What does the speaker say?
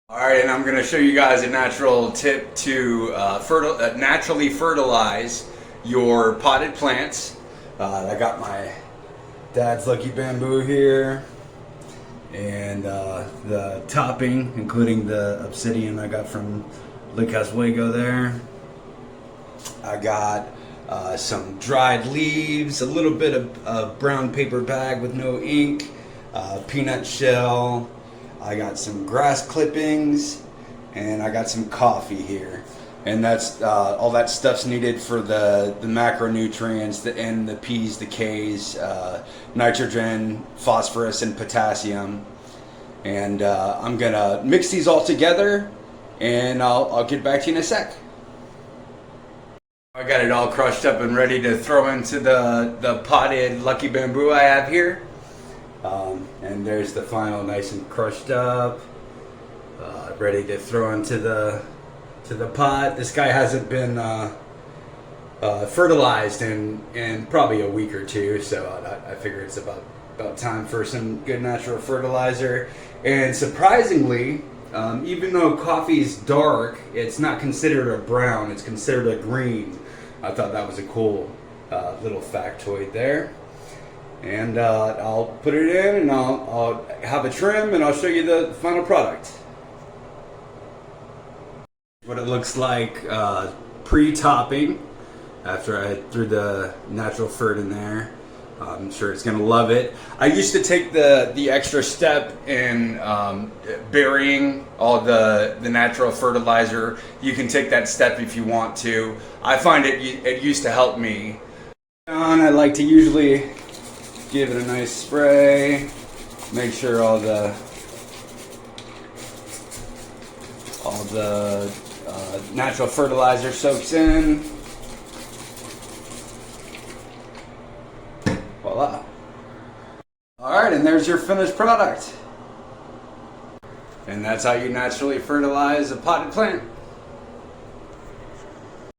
Alright, and I'm going to show you guys a natural tip to naturally fertilize your potted plants. I got my dad's Lucky Bamboo here, and the topping, including the obsidian I got from Lake Oswego there. I got some dried leaves, a little bit of a brown paper bag with no ink, peanut shell. I got some grass clippings, and I got some coffee here. And that's all that stuff's needed for the macronutrients, the N, the P's, the K's, nitrogen, phosphorus, and potassium. And I'm gonna mix these all together, and I'll get back to you in a sec. I got it all crushed up and ready to throw into the potted Lucky Bamboo I have here. And there's the final, nice and crushed up, ready to throw into the pot. This guy hasn't been fertilized in probably a week or two, so I figure it's about time for some good natural fertilizer. And surprisingly, even though coffee's dark, it's not considered a brown, it's considered a green. I thought that was a cool little factoid there. And I'll put it in, and I'll have a trim, and I'll show you the final product. What it looks like pre-topping after I threw the natural fert in there. I'm sure it's gonna love it. I used to take the extra step in burying all the natural fertilizer. You can take that step if you want to. I find it used to help me. I like to usually give it a nice spray. Make sure all the natural fertilizer soaks in. Voila. Alright, and there's your finished product. And that's how you naturally fertilize a potted plant.